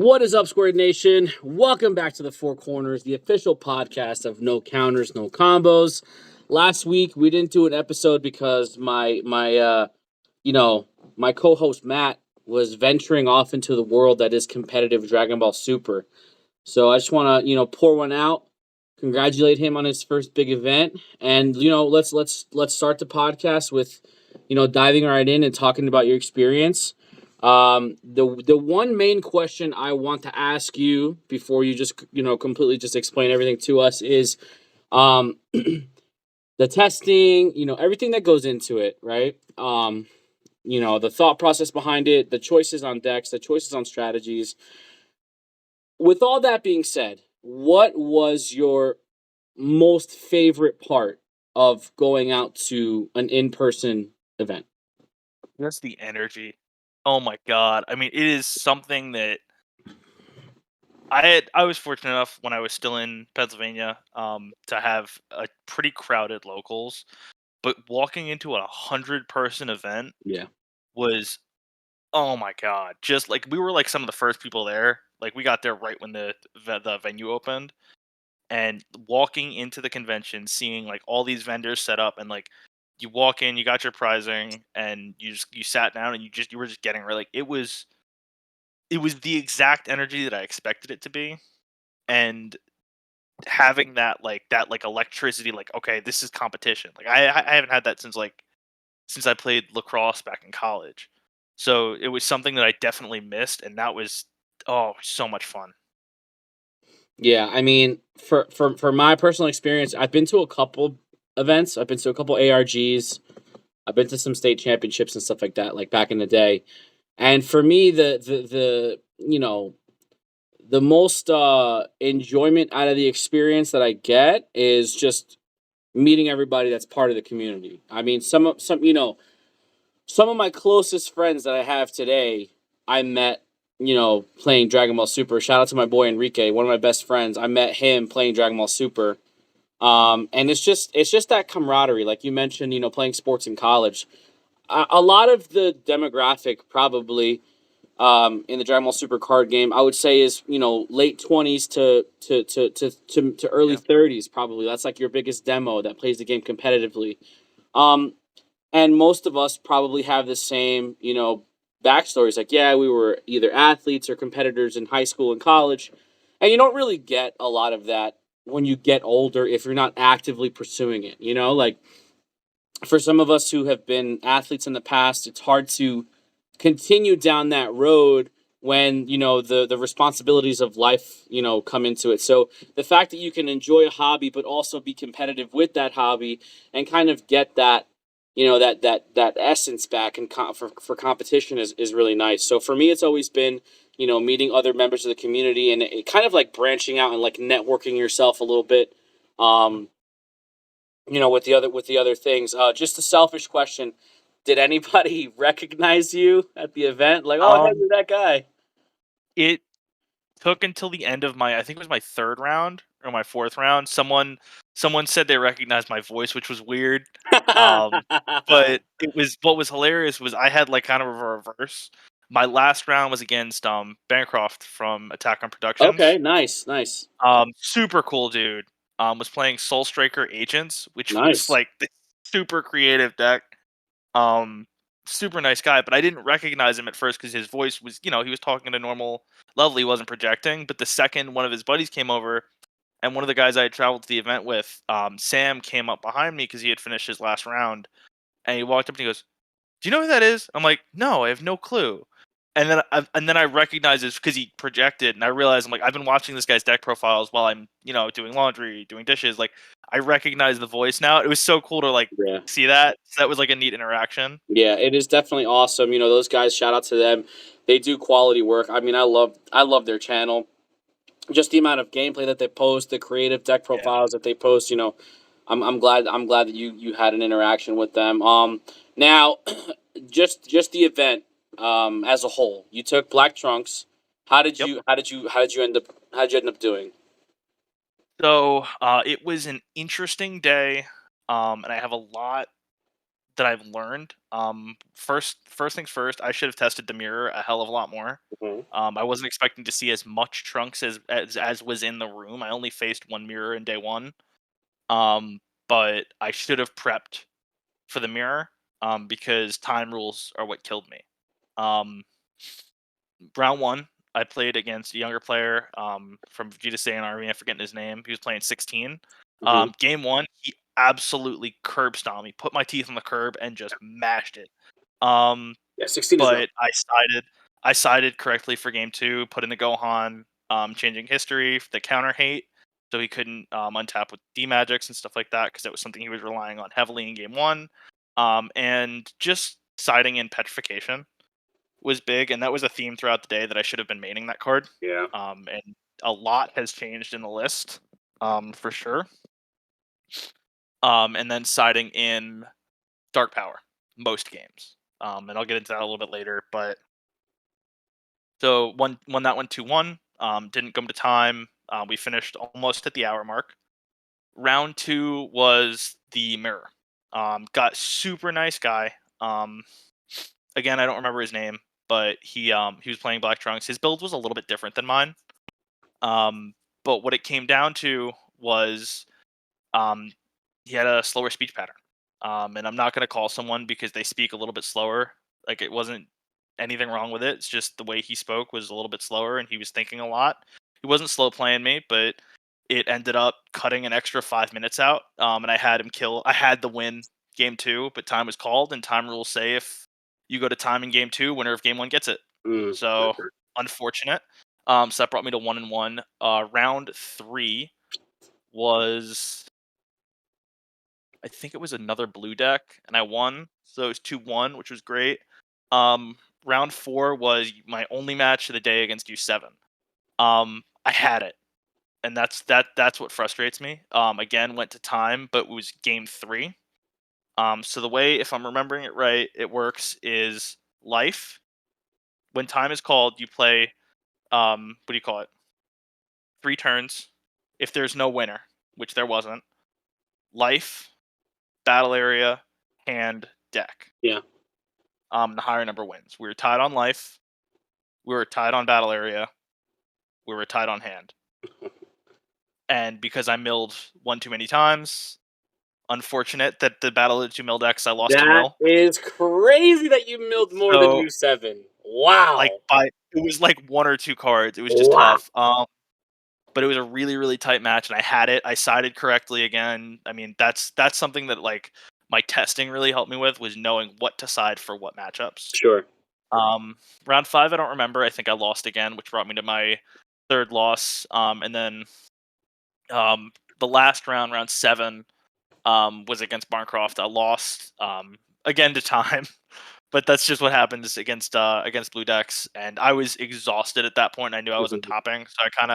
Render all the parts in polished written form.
What is up, Squared Nation? Welcome back to the Four Corners, the official podcast of No Counters, No Combos. Last week we didn't do an episode because my co-host Matt was venturing off into the world that is competitive Dragon Ball Super. So I just want to pour one out, congratulate him on his first big event, and let's start the podcast with diving right in and talking about your experience. The one main question I want to ask you before you just completely just explain everything to us is the testing, everything that goes into it, right? The thought process behind it, the choices on decks, the choices on strategies. With all that being said, what was your most favorite part of going out to an in-person event? Just the energy. Oh my god. I mean, it is something that I was fortunate enough when I was still in Pennsylvania to have a pretty crowded locals, but walking into a 100-person event Yeah. was, oh my god, just like we were like some of the first people there. Like we got there right when the venue opened, and walking into the convention, seeing like all these vendors set up, and like you walk in, you got your prizing, and you sat down, and you were just getting like it was the exact energy that I expected it to be, and having that electricity, like, okay, this is competition. Like I haven't had that since I played lacrosse back in college. So it was something that I definitely missed, and that was, oh, so much fun. Yeah, I mean, for my personal experience, I've been to a couple events. I've been to a couple ARGs. I've been to some state championships and stuff like that, like back in the day. And for me, the most enjoyment out of the experience that I get is just meeting everybody that's part of the community. I mean, some of my closest friends that I have today, I met, playing Dragon Ball Super. Shout out to my boy Enrique, one of my best friends. I met him playing Dragon Ball Super. And it's just that camaraderie, like you mentioned, playing sports in college. A lot of the demographic probably in the Dragon Ball Super card game, I would say is late 20s to early Yeah. 30s probably. That's like your biggest demo that plays the game competitively. Um, and most of us probably have the same, backstories. Like, yeah, we were either athletes or competitors in high school and college. And you don't really get a lot of that when you get older if you're not actively pursuing it. Like for some of us who have been athletes in the past, it's hard to continue down that road when the responsibilities of life come into it. So the fact that you can enjoy a hobby but also be competitive with that hobby and kind of get that that essence back and for competition is really nice. So for me, it's always been meeting other members of the community and it kind of like branching out and like networking yourself a little bit. um with the other things. Just a selfish question: did anybody recognize you at the event? Like, oh, hey, Um, you're that guy. it took until the end of I think it was my third round or my fourth round. Someone said they recognized my voice, which was weird. Um, but it was what was hilarious was I had like kind of a reverse. My last round was against Bancroft from Attack on Okay, Productions. nice, nice, Super cool dude. Was playing Soul Striker Agents, which was nice. like the super creative deck. Um, Super nice guy, but I didn't recognize him at first because his voice was, he was talking at a normal level. He wasn't projecting. But the second one of his buddies came over, and one of the guys I had traveled to the event with, Sam, came up behind me because he had finished his last round, and he walked up and he goes, "Do you know who that is?" I'm like, "No, I have no clue." And then I recognized it because he projected, and I realized I'm like, I've been watching this guy's deck profiles while I'm doing laundry, doing dishes. Like, I recognize the voice now. It was so cool to like Yeah, see that. So that was like a neat interaction. yeah. It is definitely awesome. Those guys. Shout out to them. They do quality work. I mean, I love their channel. Just the amount of gameplay that they post, the creative deck Yeah. profiles that they post. I'm glad that you had an interaction with them. Now, just the event as a whole. You took Black Trunks. How did Yep. you how did you how did you end up how did you end up doing? So it was an interesting day, and I have a lot that I've learned. First things first, I should have tested the mirror a hell of a lot more. Mhm. I wasn't expecting to see as much trunks as was in the room. I only faced one mirror in day one. Um, but I should have prepped for the mirror. Because time rules are what killed me. Um, round one, I played against a younger player from Vegeta Saiyan Army. I'm forgetting his name. He was playing 16. Mhm. Game one, he absolutely curb stomped me, put my teeth on the curb, and just mashed it. Um, Yeah, 16 is rough. but I sided correctly for game two, put in the Gohan, changing history, the counter hate, so he couldn't untap with D magics and stuff like that, because that was something he was relying on heavily in game one. And just siding in petrification was big, and that was a theme throughout the day that I should have been maining that card. Yeah. And a lot has changed in the list, for sure. And then siding in Dark Power most games. And I'll get into that a little bit later. But so won that one 2-1. Didn't come to time. We finished almost at the hour mark. Round two was the mirror. Got super nice guy. Again, I don't remember his name, but he was playing Black Trunks. His build was a little bit different than mine. But what it came down to was um, he had a slower speech pattern. And I'm not going to call someone because they speak a little bit slower. Like, it wasn't anything wrong with it. It's just the way he spoke was a little bit slower, and he was thinking a lot. He wasn't slow playing me, but it ended up cutting an extra 5 minutes out. And I had him kill. I had the win game two, but time was called, and time rules say if you go to time in game two, winner of game one gets it. So Okay. unfortunate. So that brought me to 1-1. Round three was, I think it was another blue deck, and I won. So it was 2-1, which was great. Round four was my only match of the day against U7. I had it, and that's what frustrates me. Again, went to time, but it was game three. So the way, if I'm remembering it right, it works is life. When time is called, you play what do you call it? 3 turns. If there's no winner, which there wasn't, life, battle area, hand, deck. Yeah. The higher number wins. We were tied on life. We were tied on battle area. We were tied on hand. And because I milled one too many times, unfortunate that the battle of the two mill decks, I lost to That mill. is crazy that you milled more than So U7. Wow. it was like one or two cards. It was just Wow. tough. But it was a really, really tight match, and I had it. I sided correctly again. I mean, that's something that, like, my testing really helped me with, was knowing what to side for what matchups. Sure. Round five, I don't remember. I think I lost again, which brought me to my third loss. And then the last round, round seven, was against Barncroft. I lost again to time, but that's just what happens against blue decks. And I was exhausted at that point. I knew I wasn't Mhm. topping, so I kind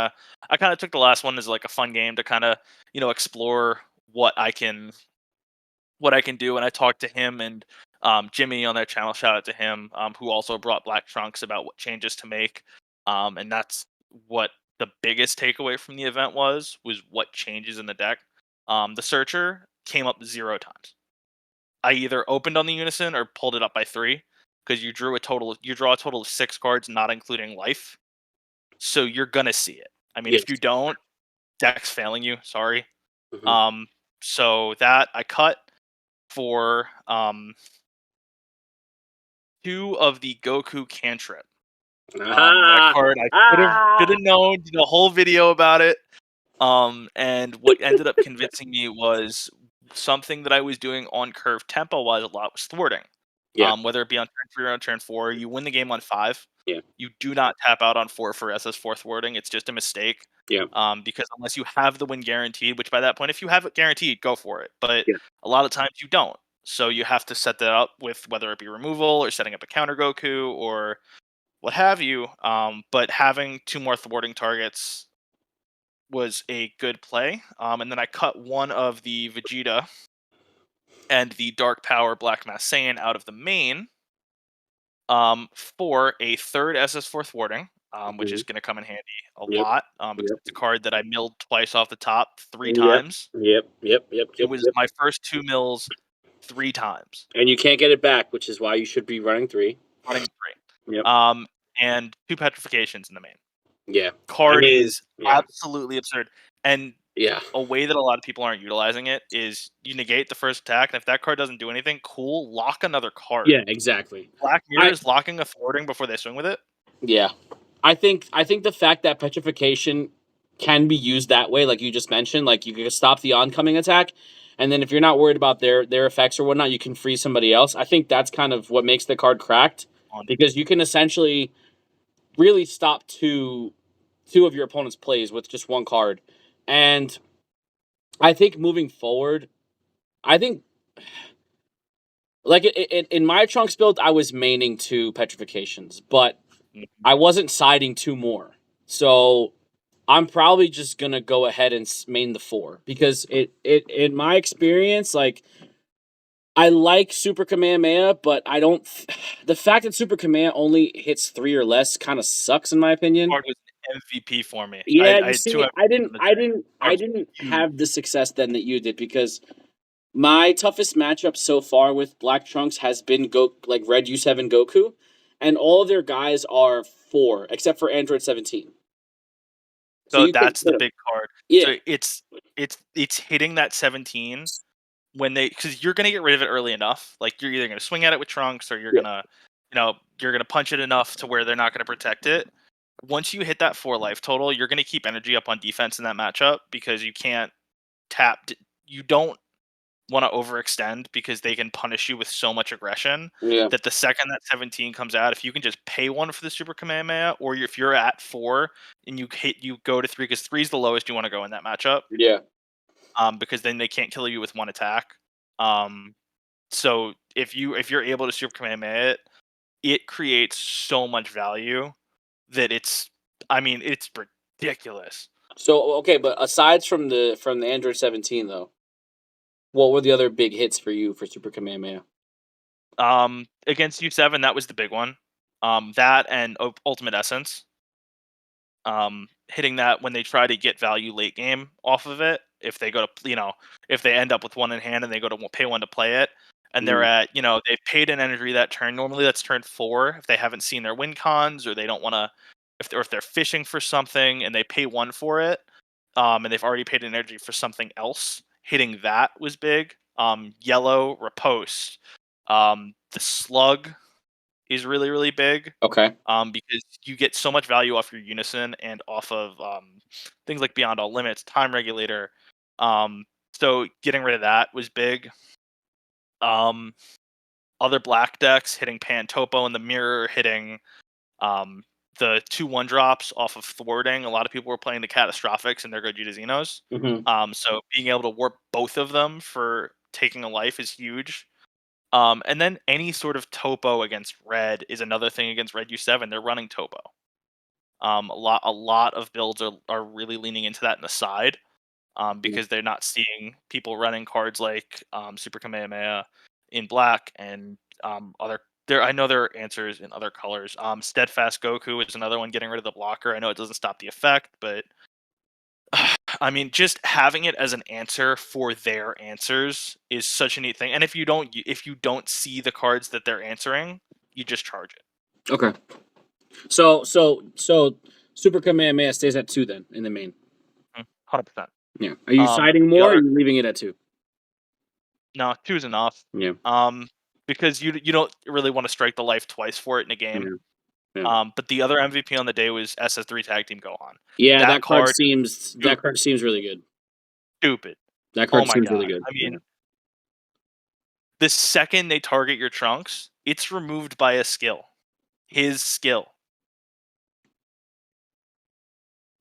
of took the last one as like a fun game to kind of explore what I can do. And I talked to him and Jimmy on their channel. Shout out to him, who also brought Black Trunks about what changes to make. And that's what the biggest takeaway from the event was what changes in the deck. The Searcher came up 0 times. I either opened on the Unison or pulled it up by 3, because you draw a total of 6 cards, not including life. So you're gonna see it. I mean, Yes. if you don't, deck's failing you. Sorry. Mhm. Um, so that I cut for 2 of the Goku cantrip. That Ah, card I should ah. have known. Did a whole video about it. And what ended up convincing me was something that I was doing on curve tempo wise a lot was thwarting. Yeah. Whether it be on turn 3 or on turn 4, you win the game on 5. Yeah. You do not tap out on 4 for SS4 thwarting. It's just a mistake. Yeah. Because unless you have the win guaranteed, which by that point, if you have it guaranteed, go for it. But Yeah. a lot of times you don't. So you have to set that up with whether it be removal or setting up a counter Goku or what have you. But having 2 more thwarting targets was a good play. And then I cut one of the Vegeta and the Dark Power Black Mass Saiyan out of the main for a third SS4 thwarting, which is Mhm. going to come in handy a Yep. lot, because Yep. it's a card that I milled twice off the top, 3 Yep. times. Yep. Yep. Yep. It Yep. was Yep. my first 2 mills 3 times. And you can't get it back, which is why you should be running 3. Running 3. Yep. And 2 petrifications in the main. Yeah. Card I mean, is yeah. absolutely absurd. And Yeah. a way that a lot of people aren't utilizing it is you negate the first attack, and if that card doesn't do anything, cool, lock another card. Yeah, exactly. Black Mirror is locking a thwarting before they swing with it. Yeah. I think the fact that petrification can be used that way, like you just mentioned, like you can stop the oncoming attack, and then if you're not worried about their effects or whatnot, you can free somebody else. I think that's kind of what makes the card cracked, because you can essentially really stop two of your opponent's plays with just one card. And I think moving forward, I think like in my Trunks build, I was maining 2 petrifications, but I wasn't siding 2 more. So I'm probably just gonna go ahead and main the 4, because it in my experience, like, I like Super Kamehameha, but I don't. The fact that Super Kamehameha only hits 3 or less kind of sucks, in my opinion. Card was an MVP for me. Yeah, I you had see, 2 I MVPs. didn't have the success then that you did, because my toughest matchup so far with Black Trunks has been like Red U7 Goku, and all of their guys are 4, except for Android 17. So So you can that's the big card. Yeah. So it's hitting that 17 when because you're gonna get rid of it early enough. Like you're either gonna swing at it with Trunks, or you're gonna punch it enough to where they're not gonna protect it. Once you hit that 4 life total, you're gonna keep energy up on defense in that matchup, because you can't tap. You don't want to overextend, because they can punish you with so much aggression that the second that 17 comes out, if you can just pay 1 for the Super Kamehameha, or if you're at 4 and you go to 3, because 3 is the lowest you want to go in that matchup. Yeah. Because then they can't kill you with 1 attack. So if you're able to Super Kamehameha it creates so much value that it's ridiculous. So okay, but aside from the Android 17 though, what were the other big hits for you for Super Kamehameha? Against U7, that was the big one. That and Ultimate Essence. Hitting that when they try to get value late game off of it. If they go to, if they end up with 1 in hand and they go to pay 1 to play it, and they're at, they've paid an energy that turn. Normally that's turn 4 if they haven't seen their win cons, or they don't want to, if they're fishing for something and they pay 1 for it, and they've already paid an energy for something else. Hitting that was big. Yellow riposte. The slug is really, really big. Okay. Because you get so much value off your unison and off of things like Beyond All Limits, Time Regulator. So getting rid of that was big. Other black decks hitting Pan Topo in the mirror, hitting the 2/1 drops off of thwarting. A lot of people were playing the Catastrophics and their Gogeta Xenos. So being able to warp both of them for taking a life is huge. And then any sort of topo against red is another thing against red U7. They're running topo. A lot of builds are really leaning into that in the side, because they're not seeing people running cards like Super Kamehameha in black and other. I know there are answers in other colors. Steadfast Goku is another one getting rid of the blocker. I know it doesn't stop the effect, but I mean, just having it as an answer for their answers is such a neat thing. And if you don't see the cards that they're answering, you just charge it. Okay. So Super Kamehameha stays at 2 then in the main. 100%. Yeah. Are you siding more, or are you leaving it at 2? No, 2 is enough. Yeah. Because you don't really want to strike the life twice for it in a game. Yeah. But the other MVP on the day was SS3 Tag Team Gohan. Yeah, that card seems really good. Stupid. That card seems really good. I mean, the second they target your Trunks, it's removed by a skill. His skill.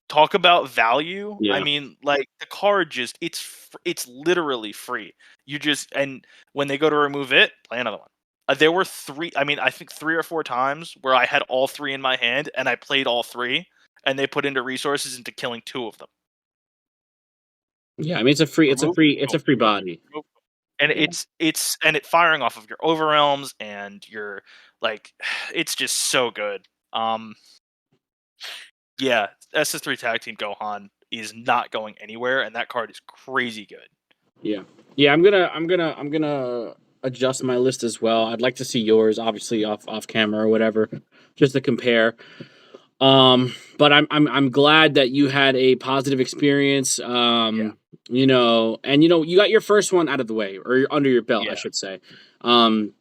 Talk about value. Yeah. I mean, like, the card just it's literally free. And when they go to remove it, play another one. There were 3, I think 3 or 4 times where I had all 3 in my hand and I played all 3, and they put into resources into killing 2 of them. Yeah, I mean, it's a free body. And it's firing off of your overrealms and your, like, it's just so good. Yeah, SS3 Tag Team Gohan is not going anywhere, and that card is crazy good. Yeah. I'm gonna adjust my list as well. I'd like to see yours, obviously off camera or whatever, just to compare. But I'm glad that you had a positive experience. Yeah. You know, and you know, you got your first one out of the way, or under your belt, I Yeah. should say. Um,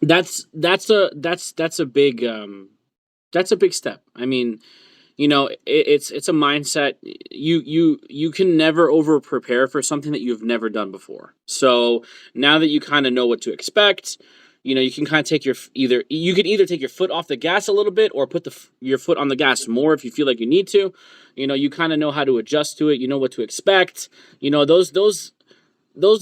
that's a big that's a big step. I mean, you know, it's a mindset. You can never over prepare for something that you've never done before. So now that you kind of know what to expect, you know, you can kind of take your either you could either take your foot off the gas a little bit or put your foot on the gas more if you feel like you need to. You know, you kind of know how to adjust to it. You know what to expect. You know, those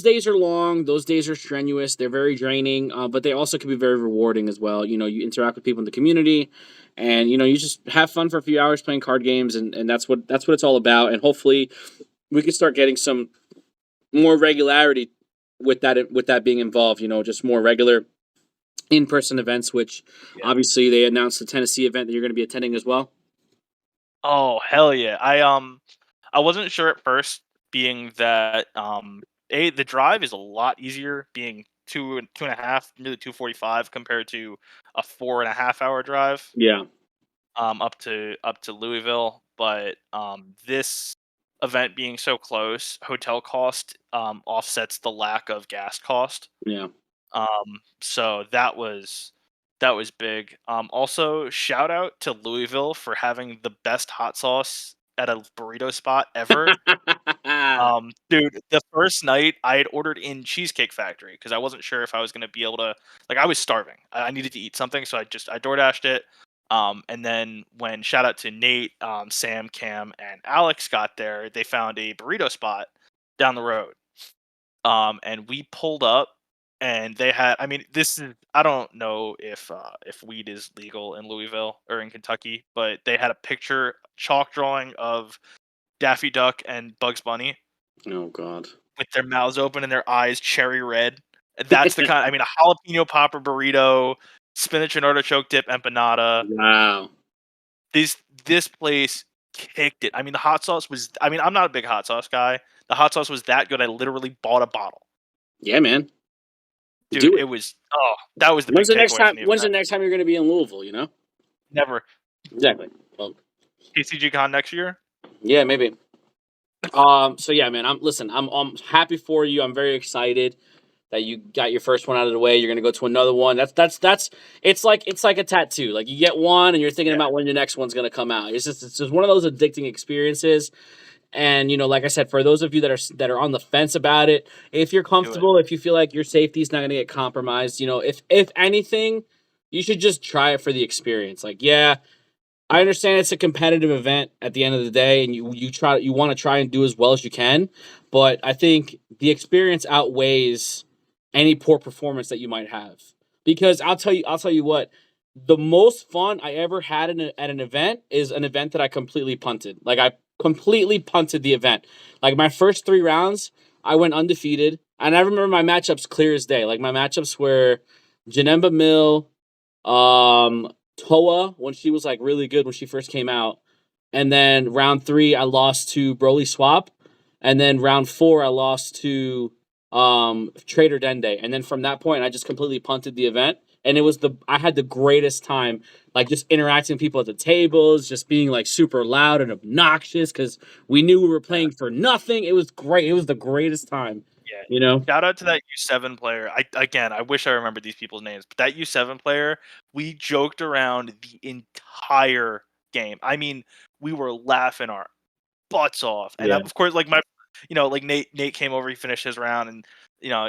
days are long. Those days are strenuous. They're very draining, but they also can be very rewarding as well. You know, you interact with people in the community, and you know, you just have fun for a few hours playing card games, and that's what it's all about. And hopefully, we can start getting some more regularity with that being involved. You know, just more regular in-person events. Which Yeah. obviously they announced the Tennessee event that you're going to be attending as well. Oh hell yeah! I wasn't sure at first, being that the drive is a lot easier, being 2.5, nearly 2:45 compared to a 4.5 hour drive Yeah, up to Louisville. But this event being so close, hotel cost offsets the lack of gas cost. yeah. So that was big. Also, shout out to Louisville for having the best hot sauce at a burrito spot ever. Dude, the first night I had ordered in Cheesecake Factory because I wasn't sure if I was gonna be able to. Like, I was starving. I needed to eat something, so I DoorDashed it. And then when, shout out to Nate, Sam, Cam, and Alex got there, they found a burrito spot down the road. And we pulled up, and they had. I mean, this is. I don't know if weed is legal in Louisville or in Kentucky, but they had a picture chalk drawing of Daffy Duck and Bugs Bunny Oh God. with their mouths open and their eyes cherry red. That's the kind. I mean, a jalapeno popper burrito, spinach and artichoke dip empanada. Wow. This this place kicked it. I mean, the hot sauce was. I mean, I'm not a big hot sauce guy. The hot sauce was that good. I literally bought a bottle. Yeah, man. Dude, Do it it. was. Oh, that was the big takeaway from the When's the event. next time you're going to be in Louisville? You know. Never. Exactly. Well, TCG Con next year. yeah, maybe. So yeah, man. I'm happy for you. I'm very excited that you got your first one out of the way. You're gonna go to another one. That's. It's like a tattoo. Like you get one, and you're thinking Yeah, about when your next one's gonna come out. It's just one of those addicting experiences. And you know, like I said, for those of you that are on the fence about it, if you're do it. comfortable, if you feel like your safety's not gonna get compromised, you know, if anything, you should just try it for the experience. Like, yeah, I understand it's a competitive event at the end of the day, and you want to try and do as well as you can, but I think the experience outweighs any poor performance that you might have. Because I'll tell you what, the most fun I ever had at an event is an event that I completely punted. Like I completely punted the event. Like my first 3 rounds, I went undefeated, and I remember my matchups clear as day. Like my matchups were Janemba Mill, um, Toa when she was like really good when she first came out, and then round 3 I lost to Broly Swap, and then round 4 I lost to Trader Dende, and then from that point I just completely punted the event. And I had the greatest time, like just interacting with people at the tables, just being like super loud and obnoxious because we knew we were playing for nothing. It was great. It was the greatest time, Yeah. you know. Shout out to that U7 player. I wish I remembered these people's names, but that U7 player, we joked around the entire game. I mean, we were laughing our butts off. And Yeah, of course, like like Nate came over, he finished his round, and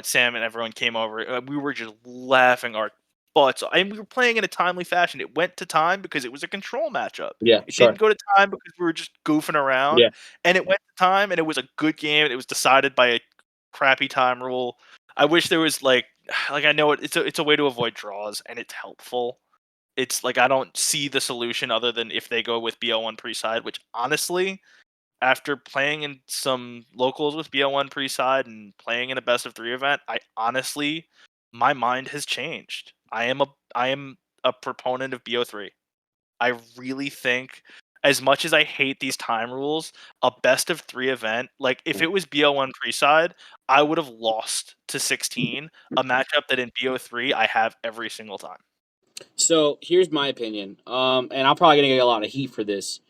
Sam and everyone came over. We were just laughing our butts off. And we were playing in a timely fashion. It went to time because it was a control matchup. yeah, It sure, didn't go to time because we were just goofing around. yeah, And it went to time, and it was a good game, and it was decided by a crappy time rule. I wish there was like I know it's a way to avoid draws, and it's helpful. It's like I don't see the solution other than if they go with BL1 pre-side, which honestly, after playing in some locals with BL1 pre-side and playing in a best of 3 event, I honestly, my mind has changed. I am a proponent of BO3. I really think, as much as I hate these time rules, a best of 3 event, like if it was BO1 pre-side, I would have lost to 16, a matchup that in BO3 I have every single time. So here's my opinion, and I'm probably gonna get a lot of heat for this.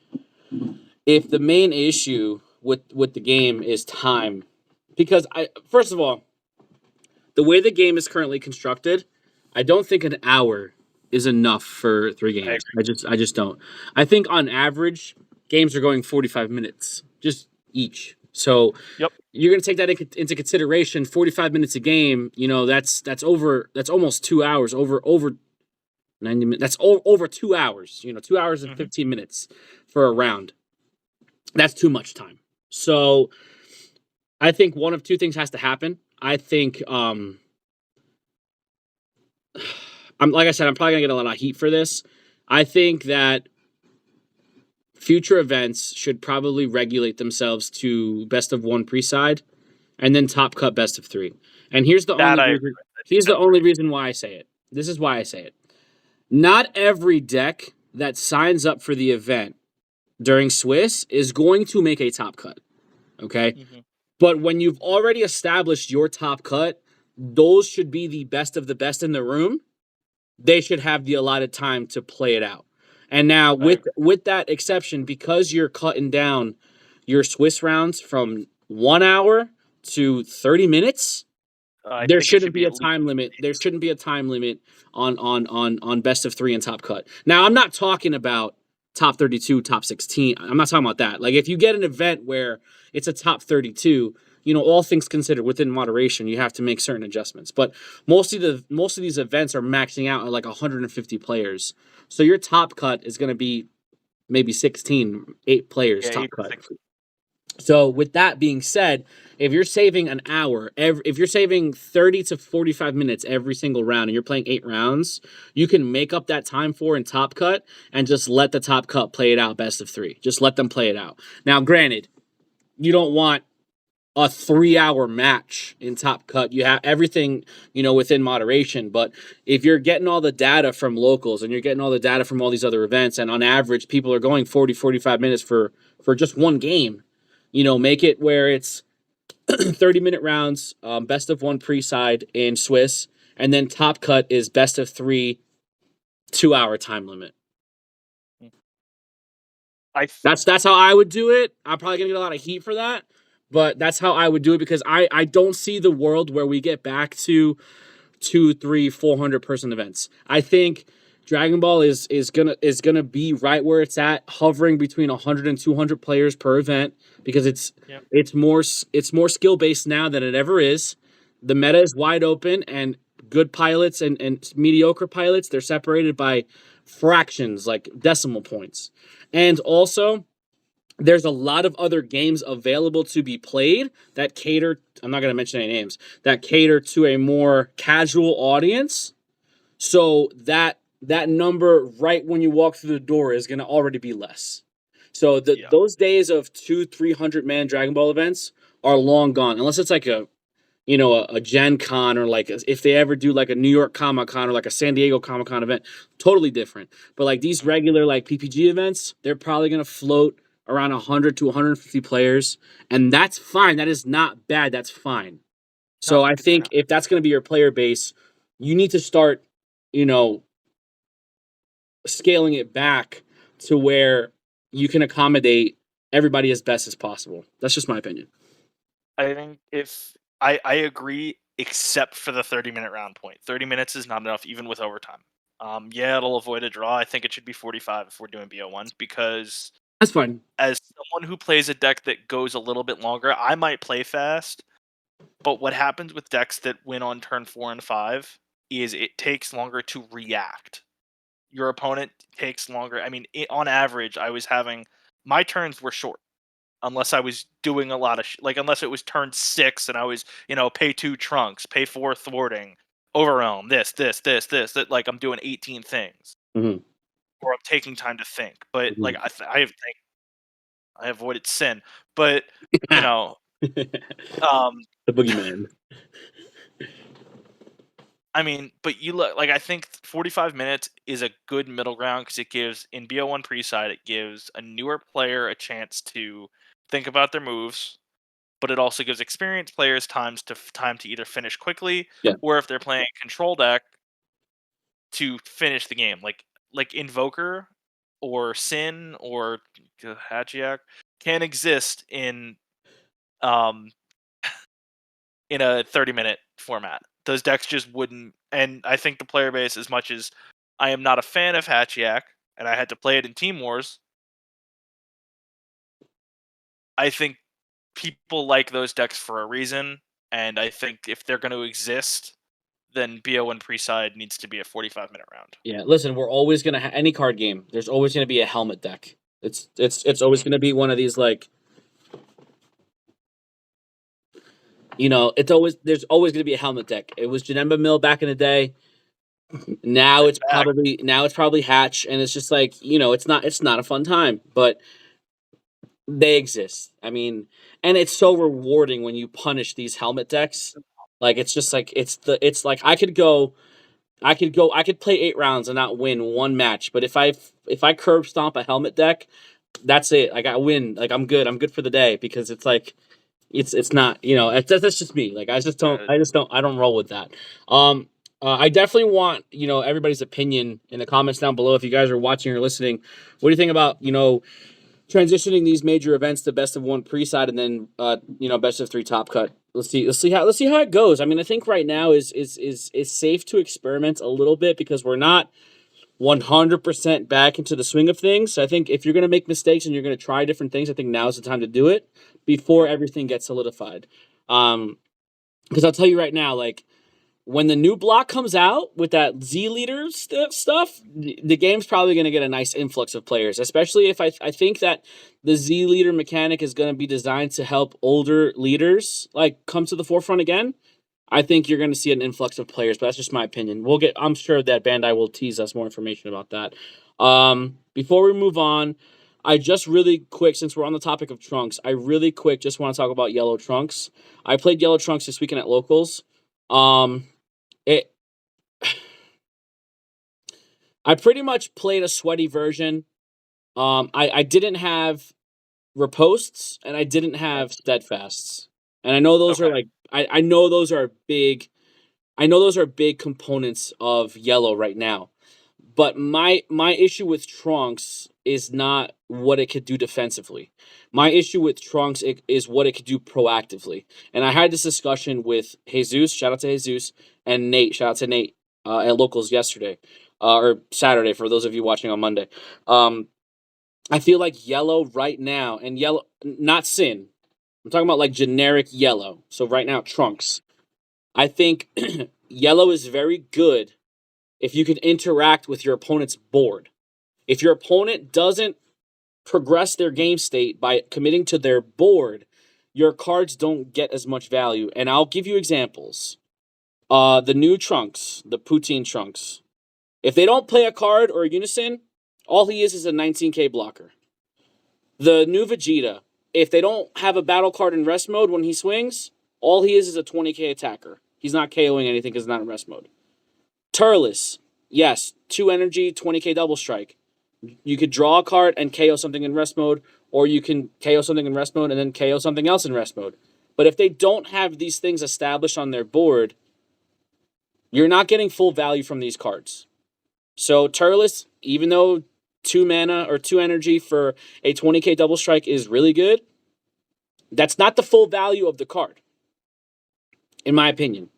If the main issue with the game is time, because first of all, the way the game is currently constructed, I don't think an hour is enough for 3 games. I just don't. I think on average, games are going 45 minutes just each. So Yep. you're going to take that into consideration. 45 minutes a game, that's almost 2 hours, over 90 minutes. That's over 2 hours. 2 hours and 15 minutes for a round. That's too much time. So I think one of two things has to happen. I think I'm like I said, I'm probably gonna get a lot of heat for this. I think that future events should probably regulate themselves to best of 1 pre-side, and then top cut best of 3. And here's the only reason why I say it. This is why I say it. Not every deck that signs up for the event during Swiss is going to make a top cut. Okay? But when you've already established your top cut, those should be the best of the best in the room. They should have the allotted time to play it out. And now with that exception, because you're cutting down your Swiss rounds from 1 hour to 30 minutes, there shouldn't be a time limit. There shouldn't be a time limit on best of 3 and top cut. Now, I'm not talking about top 32, top 16. I'm not talking about that. Like if you get an event where it's a top 32, all things considered, within moderation, you have to make certain adjustments. But most of these events are maxing out at like 150 players. So your top cut is going to be maybe 8 players top cut. So with that being said, if you're saving an hour, if you're saving 30 to 45 minutes every single round and you're playing 8 rounds, you can make up that time in top cut and just let the top cut play it out best of 3. Just let them play it out. Now, granted, you don't want a 3-hour match in top cut. You have everything, within moderation. But if you're getting all the data from locals and you're getting all the data from all these other events, and on average, people are going 40, 45 minutes for just one game, make it where it's 30-minute rounds, best of 1 pre-side in Swiss, and then top cut is best of 3, 2-hour time limit. That's how I would do it. I'm probably gonna get a lot of heat for that, but that's how I would do it because I don't see the world where we get back to 200, 300, 400 person events. I think Dragon Ball is gonna be right where it's at, hovering between 100 and 200 players per event because it's more skill based now than it ever is. The meta is wide open, and good pilots and mediocre pilots, they're separated by fractions, like decimal points. And also, there's a lot of other games available to be played that cater, I'm not going to mention any names, that cater to a more casual audience. So that number right when you walk through the door is going to already be less. So those days of 200-300 man Dragon Ball events are long gone, unless it's like a Gen Con, or like if they ever do like a New York Comic Con or like a San Diego Comic Con event, totally different. But like these regular like PPG events, they're probably going to float around 100 to 150 players, and that's fine. That is not bad. That's fine. So I think if that's going to be your player base, you need to start, scaling it back to where you can accommodate everybody as best as possible. That's just my opinion. I think I agree, except for the 30-minute round point. 30 minutes is not enough, even with overtime. It'll avoid a draw. I think it should be 45 if we're doing BO1, because that's fine. As someone who plays a deck that goes a little bit longer, I might play fast, but what happens with decks that win on turn 4 and 5 is it takes longer to react. Your opponent takes longer. I mean, on average, my turns were short. Unless I was doing a lot of unless it was turn 6 and I was, pay 2 trunks, pay 4 thwarting, overwhelm, this, that, like I'm doing 18 things, or I'm taking time to think. But I avoided sin, but the boogeyman. I mean, but you look I think 45 minutes is a good middle ground because it gives, in BO1 pre-side, it gives a newer player a chance to think about their moves, but it also gives experienced players time to either finish quickly, Yeah. or if they're playing control deck, to finish the game. Like Invoker or Sin or Hajiak can exist um in a 30-minute format. Those decks just wouldn't. And I think the player base, as much as I am not a fan of Hachiak, and I had to play it in Team Wars, I think people like those decks for a reason. And I think if they're going to exist, then BO1 pre-side needs to be a 45-minute round. Yeah, listen, we're always gonna any card game. There's always gonna be a helmet deck. It's always gonna be one of these like, there's always gonna be a helmet deck. It was Janemba Mill back in the day. Now it's Back. probably Hatch, and it's just like, it's not a fun time, but they exist. I mean, and it's so rewarding when you punish these helmet decks. Like it's just like it's like I could play 8 rounds and not win one match, but if I curb stomp a helmet deck, that's it. Like I win. Like I'm good. I'm good for the day, because it's like it's not, that's just me. Like I don't roll with that. I definitely want, everybody's opinion in the comments down below if you guys are watching or listening. What do you think about, transitioning these major events to best of one pre-side and then best of 3 top cut? Let's see how it goes. I mean, I think right now is safe to experiment a little bit because we're not 100% back into the swing of things. So I think if you're going to make mistakes and you're going to try different things, I think now's the time to do it before everything gets solidified. Because I'll tell you right now, like, when the new block comes out with that Z leader stuff, the game's probably going to get a nice influx of players, especially if I think that the Z leader mechanic is going to be designed to help older leaders like come to the forefront again. I think you're going to see an influx of players, but that's just my opinion. I'm sure that Bandai will tease us more information about that. Before we move on, I just really quick, since we're on the topic of trunks, I really quick just want to talk about yellow trunks. I played yellow trunks this weekend at locals. It I pretty much played a sweaty version. I didn't have riposts and I didn't have steadfasts. And I know those are like I know those are big components of yellow right now. But my issue with Trunks is not what it could do defensively. My issue with Trunks is what it could do proactively. And I had this discussion with Jesus, shout out to Jesus, and Nate, shout out to Nate, at locals yesterday, or Saturday for those of you watching on Monday. I feel like yellow right now, and yellow, not Sin. I'm talking about like generic yellow. So right now, Trunks. I think yellow is very good if you can interact with your opponent's board. If your opponent doesn't progress their game state by committing to their board, your cards don't get as much value. And I'll give you examples. The new Trunks, the Poutine Trunks. If they don't play a card or a unison, all he is a 19k blocker. The new Vegeta, if they don't have a battle card in rest mode when he swings, all he is a 20k attacker. He's not KOing anything because he's not in rest mode. Turles, yes, 2 energy, 20k double strike. You could draw a card and KO something in rest mode, or you can KO something in rest mode and then KO something else in rest mode. But if they don't have these things established on their board, you're not getting full value from these cards. So Turles, even though 2 mana or 2 energy for a 20k double strike is really good, that's not the full value of the card, in my opinion.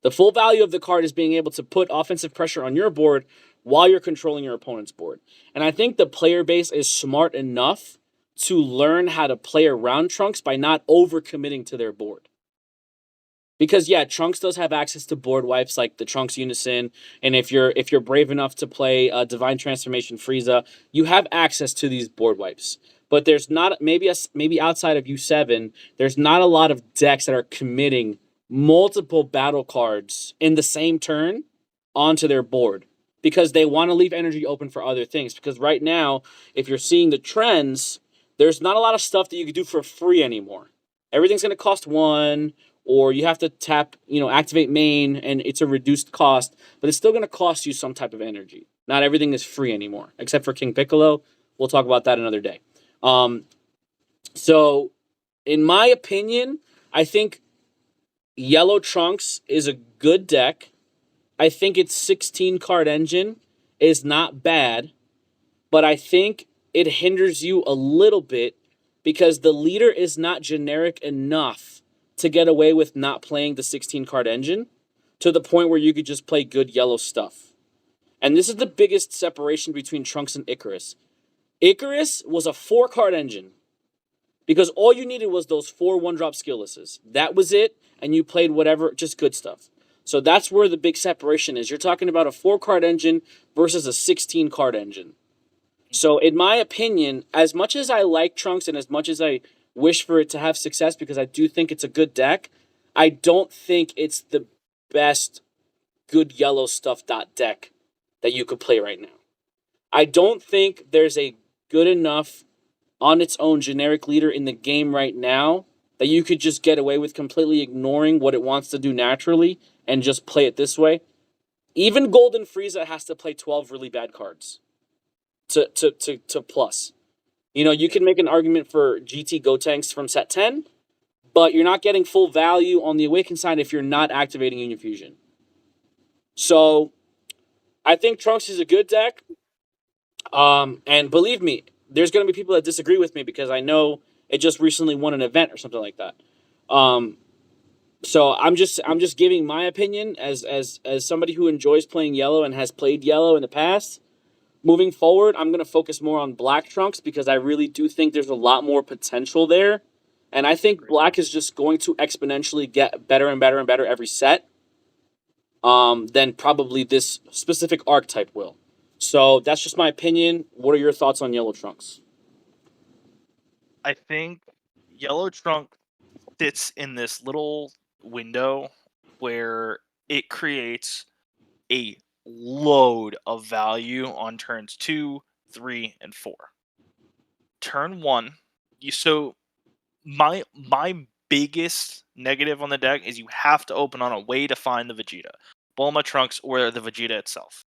The full value of the card is being able to put offensive pressure on your board while you're controlling your opponent's board. And I think the player base is smart enough to learn how to play around Trunks by not overcommitting to their board. Because yeah, Trunks does have access to board wipes like the Trunks Unison, and if you're brave enough to play Divine Transformation Frieza, you have access to these board wipes. But there's not maybe outside of U7, there's not a lot of decks that are committing multiple battle cards in the same turn onto their board because they want to leave energy open for other things. Because right now, if you're seeing the trends, there's not a lot of stuff that you can do for free anymore. Everything's going to cost 1, or you have to tap, activate main, and it's a reduced cost, but it's still going to cost you some type of energy. Not everything is free anymore, except for King Piccolo. We'll talk about that another day. So, in my opinion, I think Yellow Trunks is a good deck. I think its 16 card engine is not bad, but I think it hinders you a little bit because the leader is not generic enough to get away with not playing the 16 card engine to the point where you could just play good yellow stuff. And this is the biggest separation between Trunks and Icarus. Icarus was a 4 card engine because all you needed was those 4 1-drop skilllesses. That was it, and you played whatever, just good stuff. So that's where the big separation is. You're talking about a 4 card engine versus a 16 card engine. So, in my opinion, as much as I like Trunks and as much as I wish for it to have success because I do think it's a good deck, I don't think it's the best good yellow stuff deck that you could play right now. I don't think there's a good enough on its own generic leader in the game right now that you could just get away with completely ignoring what it wants to do naturally and just play it this way. Even Golden Frieza has to play 12 really bad cards to plus. You can make an argument for GT Gotenks from set 10, but you're not getting full value on the Awaken side if you're not activating Union Fusion. So, I think Trunks is a good deck. And believe me, there's going to be people that disagree with me because I know it just recently won an event or something like that. So I'm just giving my opinion as somebody who enjoys playing yellow and has played yellow in the past. Moving forward, I'm going to focus more on Black Trunks because I really do think there's a lot more potential there. And I think Black is just going to exponentially get better and better and better every set than probably this specific archetype will. So that's just my opinion. What are your thoughts on Yellow Trunks? I think Yellow Trunk sits in this little window where it creates a load of value on turns 2, 3, and 4. Turn 1, my biggest negative on the deck is you have to open on a way to find the Vegeta, Bulma Trunks, or the Vegeta itself.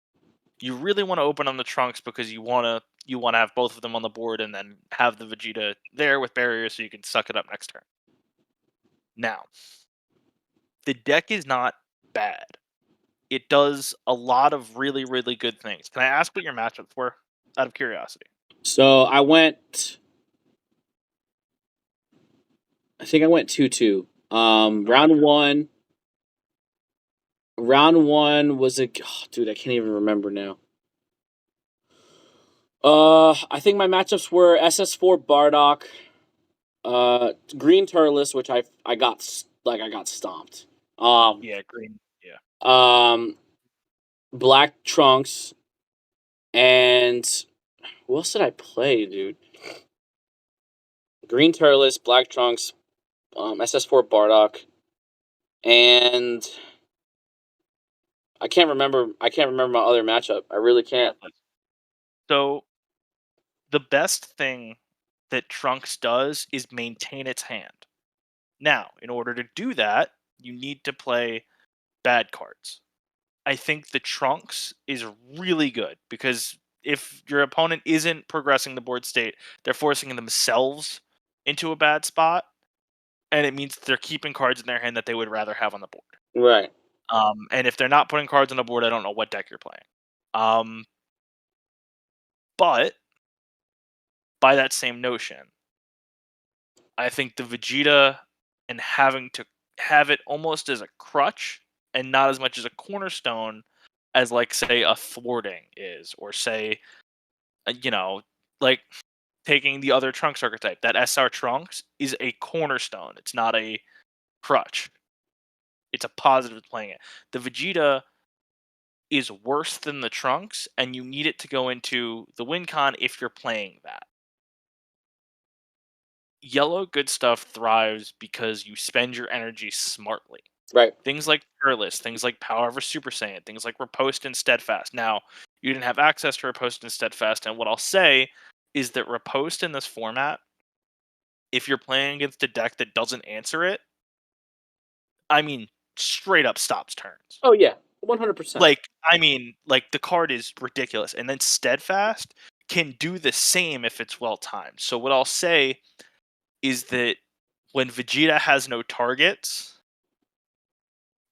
You really want to open on the Trunks because you want to have both of them on the board and then have the Vegeta there with barriers so you can suck it up next turn. Now, the deck is not bad. It does a lot of really, really good things. Can I ask what your matchups were, out of curiosity? So I think I went 2-2. Round one was dude, I can't even remember now. I think my matchups were SS4 Bardock, Green Turles, which I got stomped. Yeah, green. Yeah. Black Trunks, and who else did I play, dude? Green Turles, Black Trunks, SS4 Bardock, and I can't remember my other matchup. I really can't. So, the best thing that Trunks does is maintain its hand. Now, in order to do that, you need to play bad cards. I think the Trunks is really good because if your opponent isn't progressing the board state, they're forcing themselves into a bad spot, and it means they're keeping cards in their hand that they would rather have on the board. Right. And if they're not putting cards on the board, I don't know what deck you're playing. But by that same notion, I think the Vegeta and having to have it almost as a crutch and not as much as a cornerstone as, like, say, a thwarting is, or say, like taking the other Trunks archetype. That SR Trunks is a cornerstone. It's not a crutch. It's a positive playing it. The Vegeta is worse than the Trunks, and you need it to go into the win con if you're playing that. Yellow good stuff thrives because you spend your energy smartly. Right. Things like Turles, things like Power over Super Saiyan, things like Riposte and Steadfast. Now, you didn't have access to Riposte and Steadfast, and what I'll say is that Riposte in this format, if you're playing against a deck that doesn't answer it, I mean, straight up stops turns. Oh yeah, 100%. Like, I mean, like, the card is ridiculous, and then Steadfast can do the same if it's well timed. So what I'll say is that when Vegeta has no targets,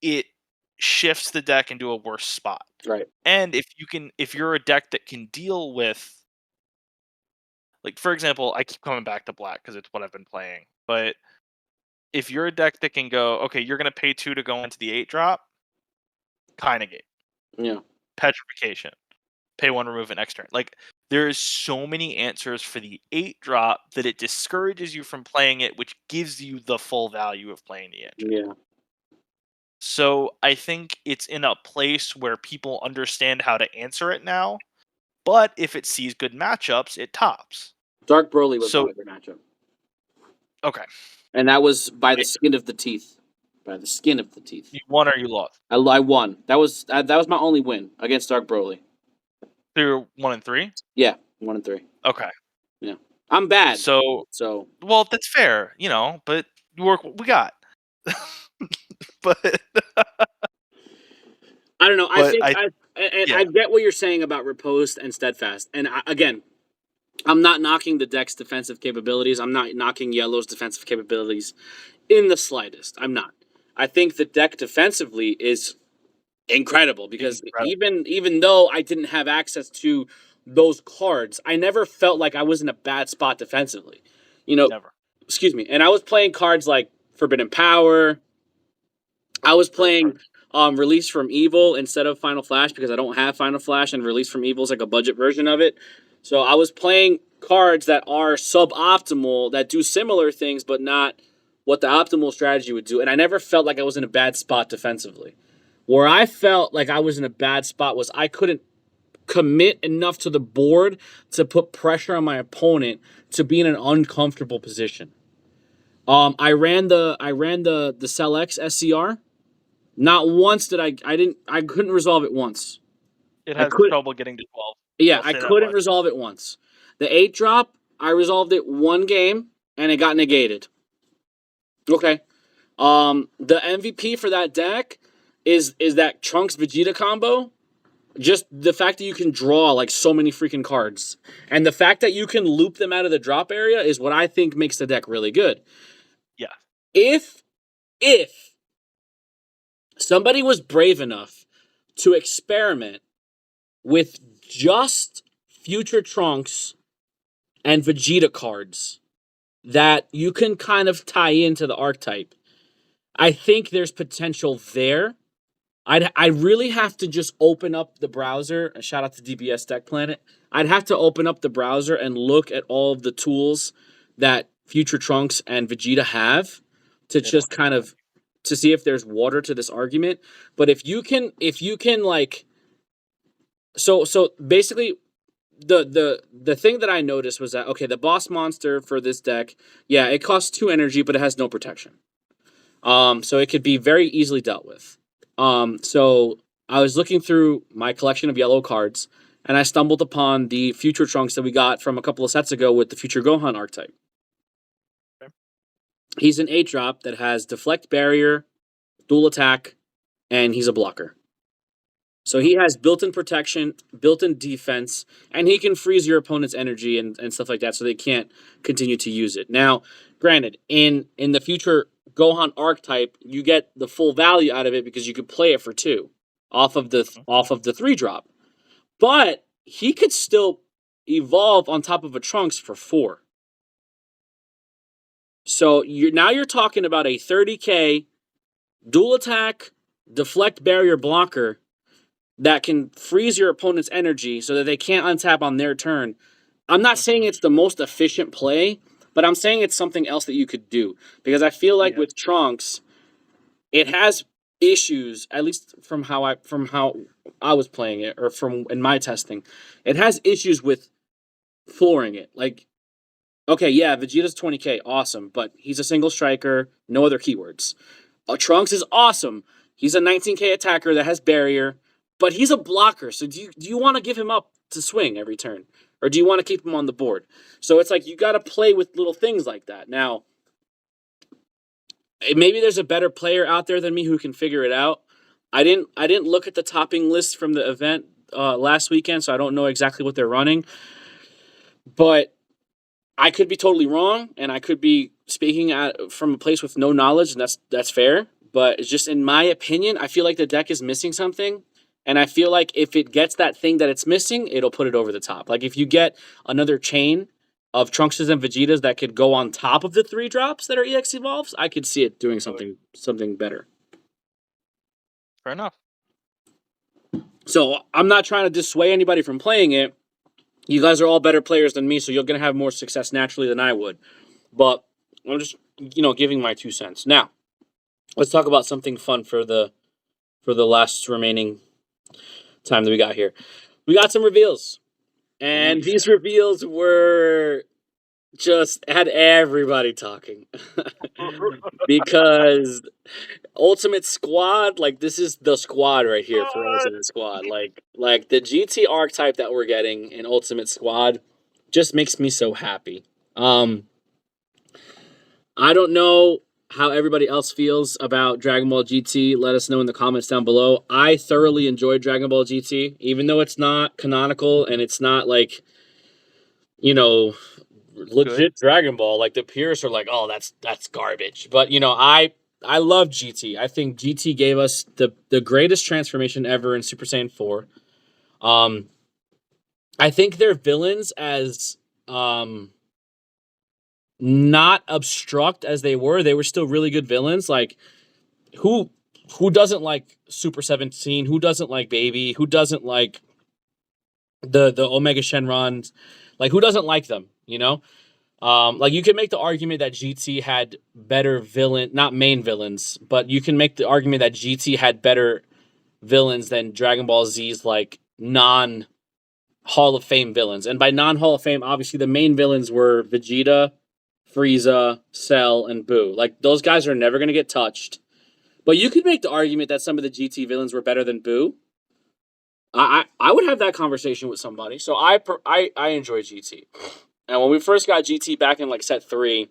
it shifts the deck into a worse spot. Right. And if you're a deck that can deal with, like, for example, I keep coming back to black because it's what I've been playing, but if you're a deck that can go, okay, you're gonna pay 2 to go into the 8-drop, kind of gate. Yeah. Petrification. Pay 1, remove an extra. Like, there is so many answers for the 8-drop that it discourages you from playing it, which gives you the full value of playing the engine. Yeah. So I think it's in a place where people understand how to answer it now, but if it sees good matchups, it tops. Dark Broly was So- my favorite matchup. Okay. And that was by the skin of the teeth. By the skin of the teeth. You won or you lost? I won. That was my only win against Dark Broly. So you're 1 and 3? Yeah, 1 and 3. Okay. I'm bad. So, well, that's fair, but you work what we got. But I don't know. But I get what you're saying about Riposte and Steadfast. And again, I'm not knocking the deck's defensive capabilities. I'm not knocking Yellow's defensive capabilities in the slightest. I'm not. I think the deck defensively is incredible because even though I didn't have access to those cards, I never felt like I was in a bad spot defensively. Never. Excuse me. And I was playing cards like Forbidden Power. I was playing Release from Evil instead of Final Flash because I don't have Final Flash, and Release from Evil is like a budget version of it. So I was playing cards that are suboptimal, that do similar things, but not what the optimal strategy would do. And I never felt like I was in a bad spot defensively. Where I felt like I was in a bad spot was I couldn't commit enough to the board to put pressure on my opponent to be in an uncomfortable position. I ran the Cell X SCR. Not once did I couldn't resolve it once. It has trouble getting to 12. Yeah, I couldn't resolve it once. The 8-drop, I resolved it one game and it got negated. Okay. The MVP for that deck is that Trunks Vegeta combo. Just the fact that you can draw like so many freaking cards. And the fact that you can loop them out of the drop area is what I think makes the deck really good. Yeah. If somebody was brave enough to experiment with just Future Trunks and Vegeta cards that you can kind of tie into the archetype, I think there's potential there. I really have to just open up the browser. Shout out to DBS Deck Planet. I'd have to open up the browser and look at all of the tools that Future Trunks and Vegeta have to just kind of to see if there's water to this argument. But if you can like, so basically, the thing that I noticed was that, okay, the boss monster for this deck, yeah, it costs 2 energy, but it has no protection. So it could be very easily dealt with. So I was looking through my collection of yellow cards, and I stumbled upon the Future Trunks that we got from a couple of sets ago with the Future Gohan archetype. Okay. He's an 8-drop that has Deflect Barrier, Dual Attack, and he's a blocker. So he has built-in protection, built-in defense, and he can freeze your opponent's energy and stuff like that so they can't continue to use it. Now, granted, in the Future Gohan archetype, you get the full value out of it because you could play it for 2 off of the 3-drop. But he could still evolve on top of a Trunks for 4. So you're talking about a 30k dual attack, deflect barrier blocker that can freeze your opponent's energy so that they can't untap on their turn. I'm not saying it's the most efficient play, but I'm saying it's something else that you could do. Because I feel like with Trunks, it has issues, at least from how I was playing it, or from in my testing. It has issues with flooring it. Like, okay, yeah, Vegeta's 20k, awesome, but he's a single striker, no other keywords. Trunks is awesome. He's a 19k attacker that has barrier, but he's a blocker. So do you want to give him up to swing every turn? Or do you want to keep him on the board? So it's like you got to play with little things like that. Now, maybe there's a better player out there than me who can figure it out. I didn't look at the topping list from the event last weekend, so I don't know exactly what they're running. But I could be totally wrong, and I could be speaking from a place with no knowledge, and that's fair. But it's just in my opinion, I feel like the deck is missing something, and I feel like if it gets that thing that it's missing, it'll put it over the top. Like if you get another chain of Trunkses and Vegetas that could go on top of the 3 drops that are EX evolves, I could see it doing something better. Fair enough. So I'm not trying to dissuade anybody from playing it. You guys are all better players than me, so you're gonna have more success naturally than I would. But I'm just giving my 2 cents. Now, let's talk about something fun for the last remaining time that we got here. We got some reveals. And these reveals were just had everybody talking. Because Ultimate Squad, like this is the squad right here for Ultimate Squad. Like the GT archetype that we're getting in Ultimate Squad just makes me so happy. I don't know how everybody else feels about Dragon Ball GT. Let us know in the comments down below. I thoroughly enjoyed Dragon Ball GT, even though it's not canonical and it's not like, legit Dragon Ball. Like the purists are like, oh, that's garbage. But I love GT. I think GT gave us the greatest transformation ever in Super Saiyan 4. I think their villains as not obstruct as they were still really good villains. Like who doesn't like Super 17? Who doesn't like Baby? Who doesn't like the Omega Shenrons? Like who doesn't like them, Like you can make the argument that GT had better not main villains, but you can make the argument that GT had better villains than Dragon Ball Z's like non Hall of Fame villains. And by non Hall of Fame, obviously the main villains were Vegeta, Frieza, Cell, and Boo. Like those guys are never gonna get touched. But you could make the argument that some of the GT villains were better than Boo. I would have that conversation with somebody. So I enjoy GT. And when we first got GT back in like set 3,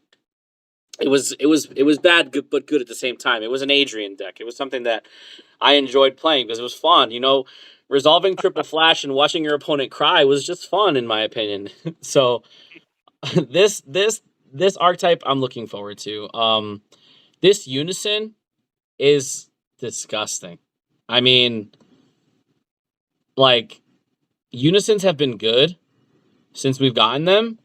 it was bad but good at the same time. It was an Adrian deck. It was something that I enjoyed playing because it was fun. Resolving triple flash and watching your opponent cry was just fun in my opinion. So this archetype I'm looking forward to. This Unison is disgusting. I mean, like Unisons have been good since we've gotten them,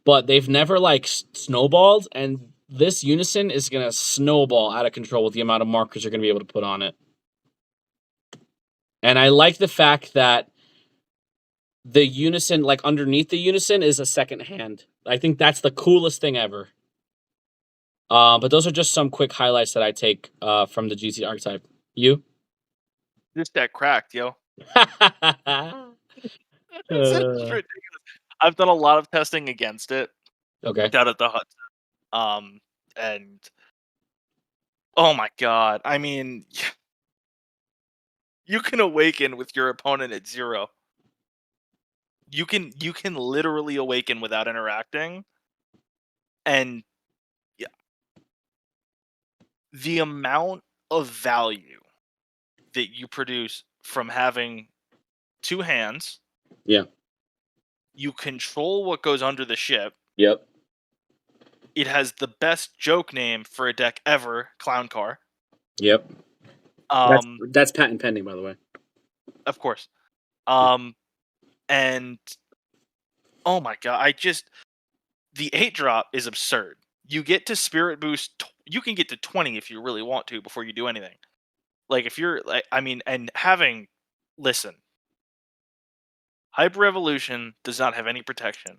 but they've never like snowballed, and this Unison is gonna snowball out of control with the amount of markers you're gonna be able to put on it. And I like the fact that the Unison, like underneath the Unison, is a second hand. I think that's the coolest thing ever. But those are just some quick highlights that I take from the GT archetype. You? This deck cracked, yo. It's ridiculous. I've done a lot of testing against it. Okay. Down at the Hudson. And oh my god. I mean, you can awaken with your opponent at 0. You can literally awaken without interacting. And yeah, the amount of value that you produce from having 2 hands. Yeah. You control what goes under the ship. Yep. It has the best joke name for a deck ever, Clown Car. Yep. That's patent pending, by the way. Of course. And oh my god, the 8-drop is absurd. You get to Spirit Boost. You can get to 20 if you really want to before you do anything. Like if you're like, I mean, and listen, Hyper Evolution does not have any protection.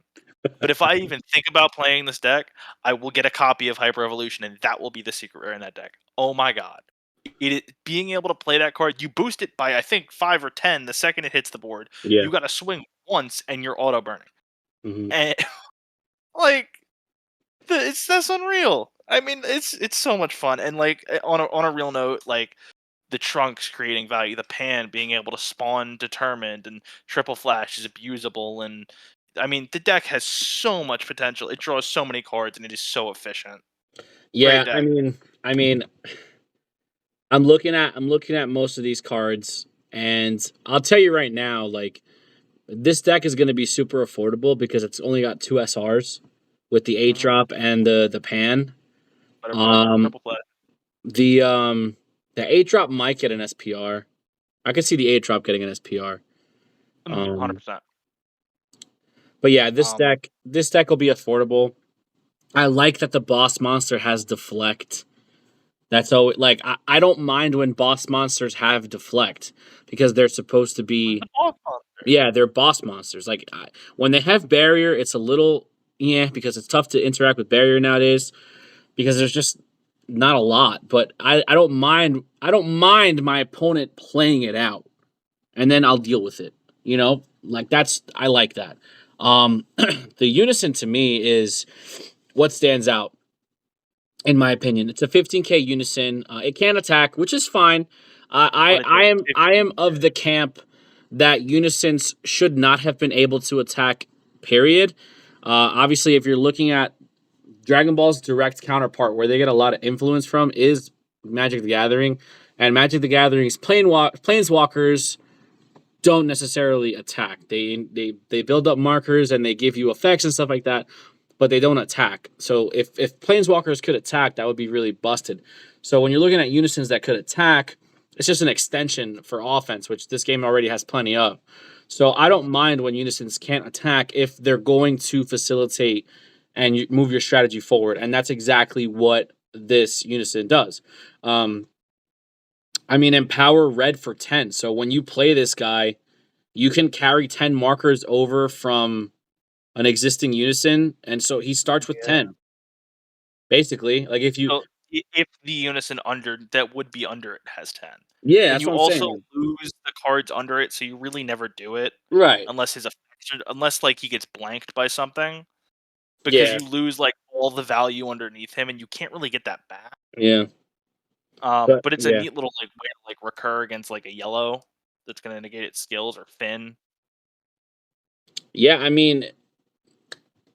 But if I even think about playing this deck, I will get a copy of Hyper Evolution, and that will be the secret rare in that deck. Oh my god. Being able to play that card, you boost it by, I think, 5 or 10 the second it hits the board. Yeah. You got to swing once, and you're auto-burning. Mm-hmm. And, like, that's unreal. I mean, it's so much fun. And, like, on a real note, like, the Trunks creating value, the Pan being able to spawn determined, and triple flash is abusable, and I mean the deck has so much potential. It draws so many cards and it is so efficient. Yeah, I mean, I mean, I'm looking at most of these cards, and I'll tell you right now, like this deck is going to be super affordable because it's only got two SRs with the 8-drop and the pan. Butterfly, Um, triple play. the 8-drop might get an SPR. I could see the 8-drop getting an SPR. 100%. But yeah, Um, this deck will be affordable. I like that the boss monster has deflect. That's always like I don't mind when boss monsters have deflect because they're supposed to who's be, the boss monster? yeah, they're boss monsters. Like when they have barrier, it's a little, yeah, because it's tough to interact with barrier nowadays because there's just not a lot. But I don't mind, my opponent playing it out, and then I'll deal with it. Like I like that. The unison to me is what stands out in my opinion. It's a 15K unison. It can attack, which is fine. But it's a I am 15. of the camp that unisons should not have been able to attack. Period. Obviously, if you're looking at Dragon Ball's direct counterpart, where they get a lot of influence from, is Magic the Gathering, and Magic the Gathering's planeswalkers don't necessarily attack. They build up markers and they give you effects and stuff like that, but they don't attack. So if planeswalkers could attack, that would be really busted. So when you're looking at unisons that could attack, it's just an extension for offense, which this game already has plenty of. So I don't mind when unisons can't attack if they're going to facilitate and you move your strategy forward, and that's exactly what this unison does. Empower red for 10. So when you play this guy, you can carry 10 markers over from an existing unison, and so he starts with Yeah. 10. Basically, like if you, So if the unison under that would be under it has 10, yeah, then that's you what I'm also saying. lose the cards under it, so you really never do it Right. unless his effects unless like he gets blanked by something, because Yeah. you lose like all the value underneath him, and you can't really get that back. Yeah. But But it's a yeah. neat little like way to like recur against like a yellow that's gonna negate its skills or Finn. Yeah,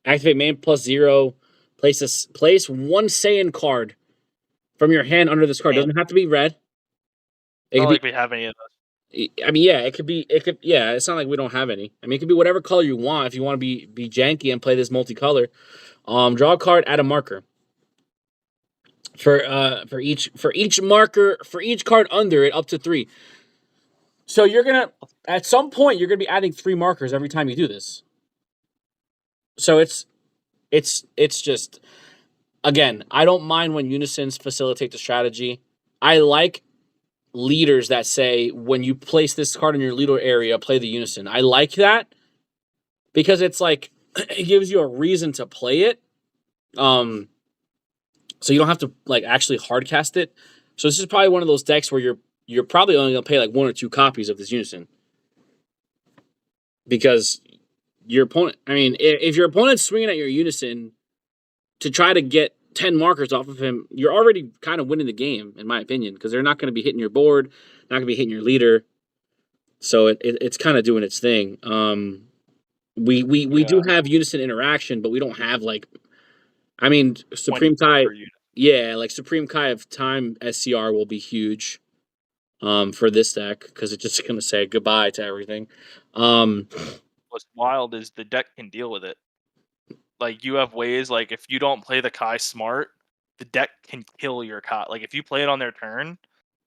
activate main plus 0. Place one Saiyan card from your hand under this card. And Doesn't have to be red. it's It not could like be. we have any of those. Yeah, it could be. It could. Yeah, it's not like we don't have any. It could be whatever color you want. If you want to be janky and play this multicolor, draw a card, add a marker. For each card under it, up to 3. So you're gonna, at some point you're gonna be adding 3 markers every time you do this. So it's just, again, I don't mind when unisons facilitate the strategy. I like leaders that say when you place this card in your leader area, play the unison. I like that because it's like it gives you a reason to play it. So you don't have to like actually hard cast it. So this is probably one of those decks where you're probably only gonna play like 1 or 2 copies of this unison because your opponent. If your opponent's swinging at your unison to try to get 10 markers off of him, you're already kind of winning the game, in my opinion, because they're not going to be hitting your board, not going to be hitting your leader. So it's kind of doing its thing. We do have unison interaction, but we don't have like, Supreme 20 Kai. per unit. Yeah, like Supreme Kai of Time SCR will be huge for this deck because it's just going to say goodbye to everything. What's wild is the deck can deal with it. Like you have ways, like if you don't play the Kai smart, the deck can kill your Kai. Like if you play it on their turn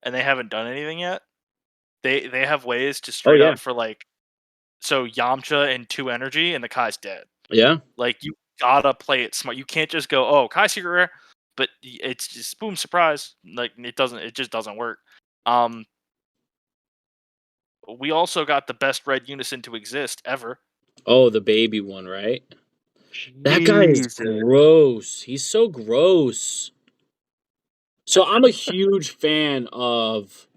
and they haven't done anything yet, they have ways to Oh straight yeah, up for like, so Yamcha and 2 energy and the Kai's dead. yeah. Like you gotta play it smart. You can't just go, oh, Kai secret rare, but it's just boom surprise. Like it just doesn't work. We also got the best red unison to exist ever. Oh, the baby one, right? That guy is Jesus. gross. He's so gross. So I'm a huge fan of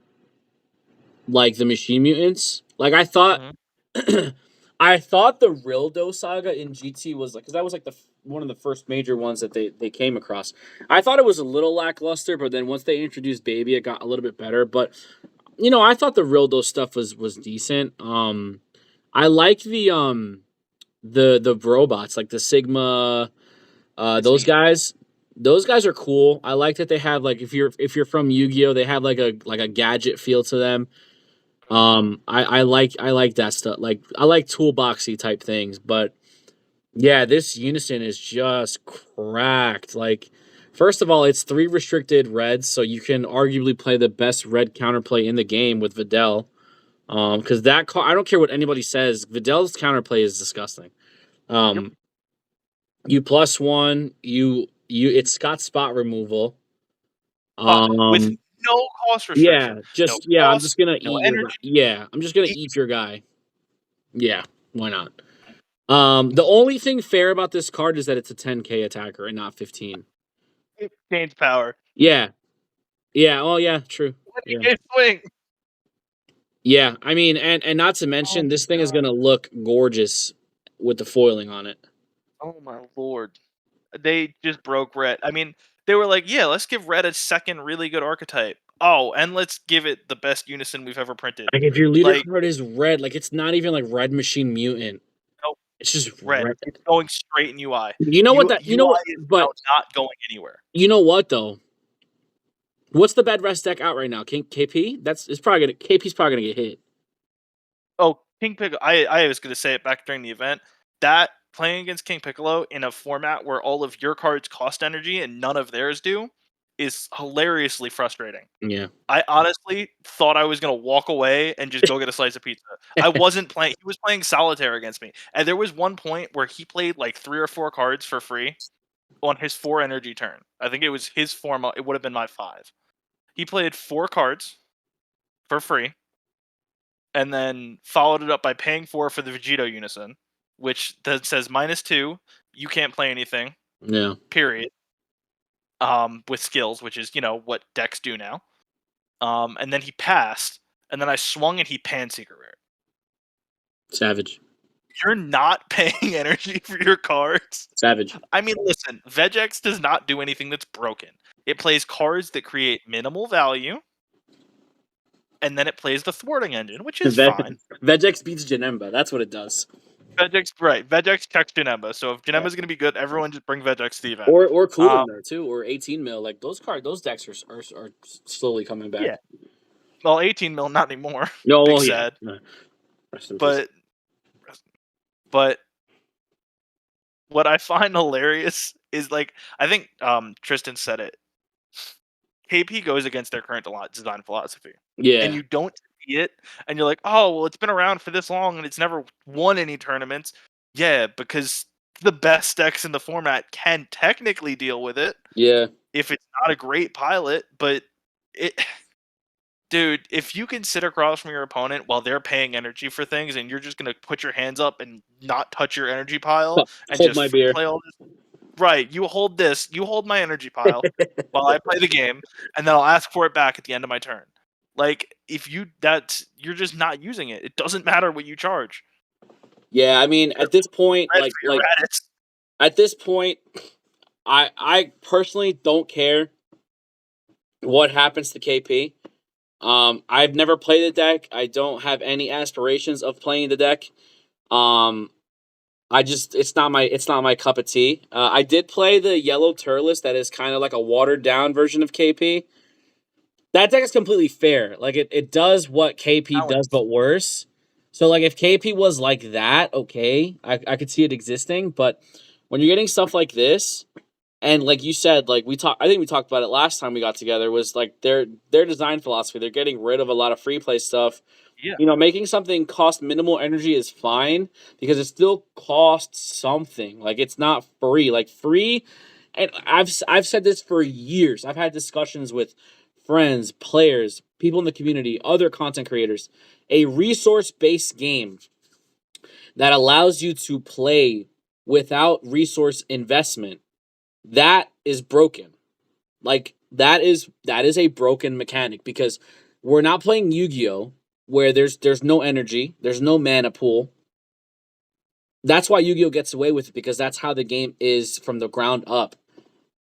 like the Machine Mutants. Like I thought, Mhm. I thought the Rildo saga in GT was like, because that was like one of the first major ones that they came across. I thought it was a little lackluster, but then once they introduced Baby, it got a little bit better. But I thought the Rildo stuff was decent. I like the robots like the Sigma, those Christine. guys. Those guys are cool. I like that they have like if you're from Yu-Gi-Oh, they have like a gadget feel to them. I like that stuff. Like I like toolboxy type things, but yeah, this Unison is just cracked. Like, first of all, it's 3 restricted reds, so you can arguably play the best red counterplay in the game with Videl. Because that I don't care what anybody says, Videl's counterplay is disgusting. Yep. You +1, it's got spot removal. With Um, no cost restriction, yeah, no I'm cost, just gonna no eat your guy. energy. Yeah, I'm just gonna eat your guy. Yeah, why not? The only thing fair about this card is that it's a 10k attacker and not 15. Change power. Yeah. Yeah, oh yeah, true. Yeah. 20K swing. Yeah, I mean, and not to Oh mention my this thing is god. gonna look gorgeous with the foiling on it. Oh my lord. They just broke red. I mean, they were like, yeah, let's give red a second really good archetype. Oh, and let's give it the best unison we've ever printed. Like if your leader Like, card is red, like it's not even like Red Machine Mutant. nope, It's just red. red. It's going straight in UI. You know what that you know what UI is now but not going anywhere. you know what though? What's the bad rest deck out right now? KP? It's probably gonna KP's probably gonna get hit. Oh, King Piccolo. I was going to say it back during the event. That playing against King Piccolo in a format where all of your cards cost energy and none of theirs do is hilariously frustrating. Yeah. I honestly thought I was going to walk away and just go get a slice of pizza. I wasn't playing. He was playing solitaire against me. And there was one point where he played like 3 or 4 cards for free on his 4 energy turn. I think it was his 4. It would have been my 5. He played 4 cards for free and then followed it up by paying 4 for the Vegito Unison, which that says -2. You can't play anything. Yeah. Period. With skills, which is what decks do now. And then he passed, and then I swung and he pan-secret rare. Savage. You're not paying energy for your cards. Savage. I mean, listen, Vegex does not do anything that's broken. It plays cards that create minimal value, and then it plays the thwarting engine, which is fine. Vegex beats Janemba. That's what it does. Vegex, right? Vegex checks Janemba. So if Janemba's going to be good, everyone just bring Vegex to the event. Or Cooling there too, or 18 mil. Like those decks are slowly coming back. Yeah. Well, 18 mil, not anymore. No, Big well, sad. Yeah. But what I find hilarious is like I think Tristan said it. KP goes against their current design philosophy. Yeah. And you don't see it, and you're like, oh, well, it's been around for this long, and it's never won any tournaments. Yeah, because the best decks in the format can technically deal with it. Yeah. If it's not a great pilot, but it... Dude, if you can sit across from your opponent while they're paying energy for things, and you're just going to put your hands up and not touch your energy pile, and hold just my beer. play all this... Right, you hold this, you hold my energy pile while I play the game, and then I'll ask for it back at the end of my turn. Like, if you're just not using it. It doesn't matter what you charge. Yeah, I mean, at this point, at this point, I personally don't care what happens to KP. I've never played the deck. I don't have any aspirations of playing the deck. It's not my cup of tea. I did play the yellow Turles that is kind of like a watered down version of KP. That deck is completely fair. Like it does what KP does, but worse. So like if KP was like that, okay, I could see it existing. But when you're getting stuff like this, and like you said, like I think we talked about it last time we got together, was like their design philosophy. They're getting rid of a lot of free play stuff. Yeah. Making something cost minimal energy is fine because it still costs something. Like it's not free. Like free, and I've said this for years. I've had discussions with friends, players, people in the community, other content creators. A resource-based game that allows you to play without resource investment, that is broken. Like that is a broken mechanic because we're not playing Yu-Gi-Oh! Where there's no energy, there's no mana pool. That's why Yu-Gi-Oh! Gets away with it because that's how the game is from the ground up.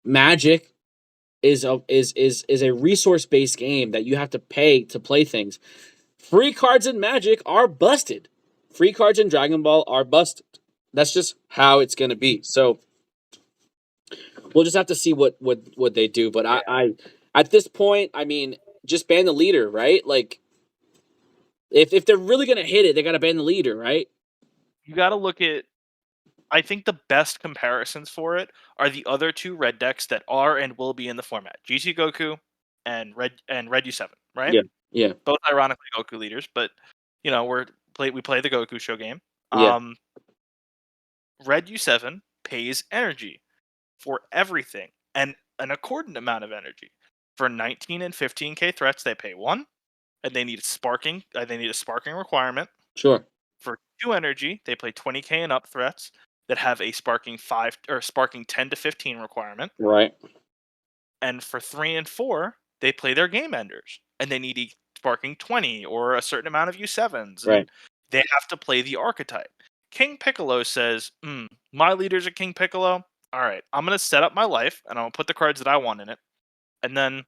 Magic is a resource-based game that you have to pay to play things. Free cards in Magic are busted. Free cards in Dragon Ball are busted. That's just how it's going to be. So We'll just have to see what they do. But I at this point, I mean, just ban the leader, right? Like, if they're really gonna hit it, they gotta ban the leader, right? You got to look at. I think the best comparisons for it are the other two red decks that are and will be in the format: GC Goku and Red U7, right? Yeah, yeah, Both ironically Goku leaders, but you know we play the Goku show game. yeah. Red U7 pays energy for everything and an accordant amount of energy. For 19 and 15k threats, they pay 1, and they need sparking. They need a sparking requirement. Sure. For 2 energy, they play 20k and up threats that have a sparking 5 or sparking 10 to 15 requirement. Right. And for 3 and 4, they play their game enders, and they need a sparking 20 or a certain amount of U7s, and Right. they have to play the archetype. King Piccolo says, my leader's a King Piccolo. All right, I'm going to set up my life, and I'm going to put the cards that I want in it. And then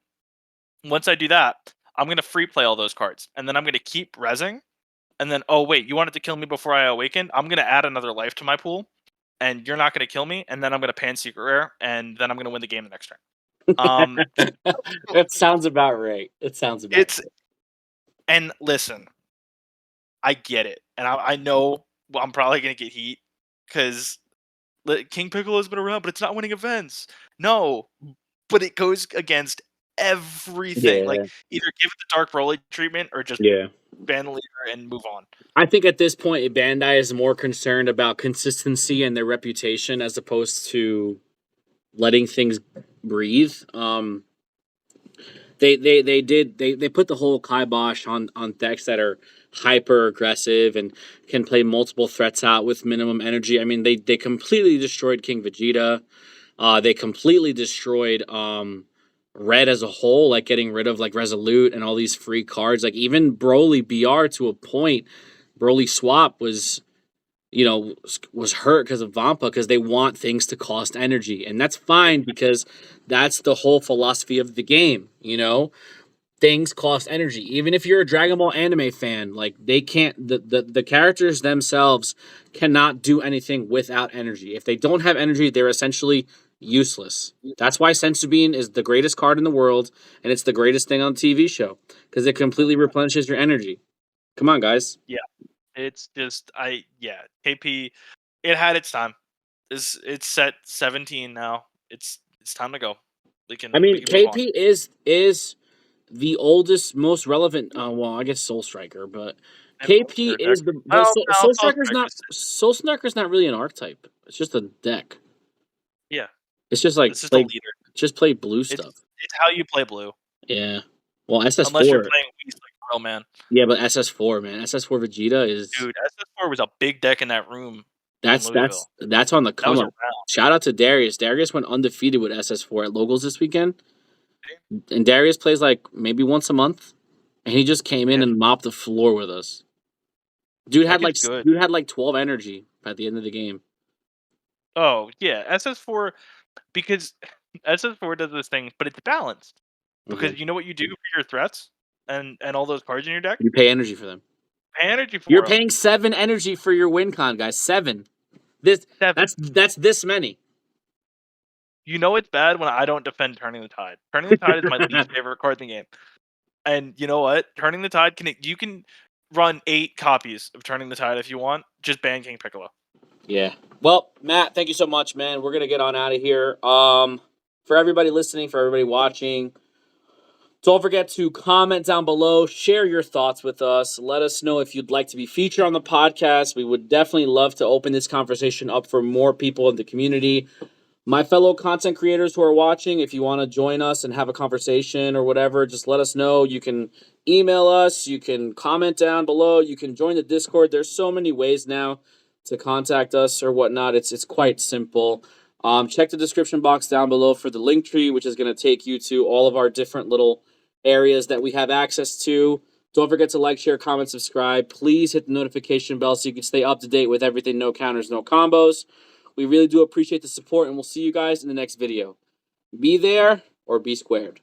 once I do that, I'm going to free play all those cards. And then I'm going to keep rezzing. And then, oh, wait, you wanted to kill me before I awaken? I'm going to add another life to my pool, and you're not going to kill me. And then I'm going to pan Secret Rare, and then I'm going to win the game the next turn. That sounds about right. It sounds about It's right. And listen, I get it, and I know I'm probably gonna get heat because King Piccolo has been around, but it's not winning events. No, but it goes against everything. Like, Yeah. either give it the Dark Broly treatment or just Yeah. ban the leader and move on. I think at this point, Bandai is more concerned about consistency and their reputation as opposed to letting things breathe. They put the whole kibosh on decks that are hyper aggressive and can play multiple threats out with minimum energy. I mean, they completely destroyed King Vegeta. They completely destroyed Red as a whole, like getting rid of like Resolute and all these free cards. Like even Broly BR to a point, Broly Swap was hurt because of Vampa because they want things to cost energy. And that's fine because that's the whole philosophy of the game, Things cost energy. Even if you're a Dragon Ball anime fan, like they can't the characters themselves cannot do anything without energy. If they don't have energy, they're essentially useless. That's why Sensubin is the greatest card in the world, and it's the greatest thing on the TV show because it completely replenishes your energy. Come on, guys. Yeah, it's just KP. It had its time. It's set 17 now. It's time to go. We can move on. KP is the oldest, most relevant. Well, I guess Soul Striker, but KP is the Soul Striker's not really an archetype. It's just a deck. Yeah, it's just like it's just a leader. Just play blue stuff. It's how you play blue. Yeah. Well, SS4. Unless you're playing Whis like real man. Yeah, but SS4, man, SS4 Vegeta is. Dude, SS4 was a big deck in that room. That's on the come up. Shout out to Darius. Darius went undefeated with SS4 at Locals this weekend. And Darius plays like maybe once a month, and he just came in and mopped the floor with us. Dude had like 12 energy at the end of the game. Oh yeah, SS4 because SS4 does this thing, but it's balanced. Because you know what you do for your threats and all those cards in your deck? You pay energy for them. You're paying 7 energy for your win con, guys. 7. That's this many. You know it's bad when I don't defend Turning the Tide. Turning the Tide is my least favorite card in the game. And you know what? Turning the Tide you can run 8 copies of Turning the Tide if you want. Just ban King Piccolo. Yeah. Well, Matt, thank you so much, man. We're gonna get on out of here. For everybody listening, for everybody watching, don't forget to comment down below, share your thoughts with us. Let us know if you'd like to be featured on the podcast. We would definitely love to open this conversation up for more people in the community. My fellow content creators who are watching, if you want to join us and have a conversation or whatever, just let us know. You can email us. You can comment down below. You can join the Discord. There's so many ways now to contact us or whatnot. It's quite simple. Check the description box down below for the LinkTree, which is going to take you to all of our different little areas that we have access to. Don't forget to like, share, comment, subscribe. Please hit the notification bell so you can stay up to date with everything No Counters, No Combos. We really do appreciate the support, and we'll see you guys in the next video. Be there or be squared.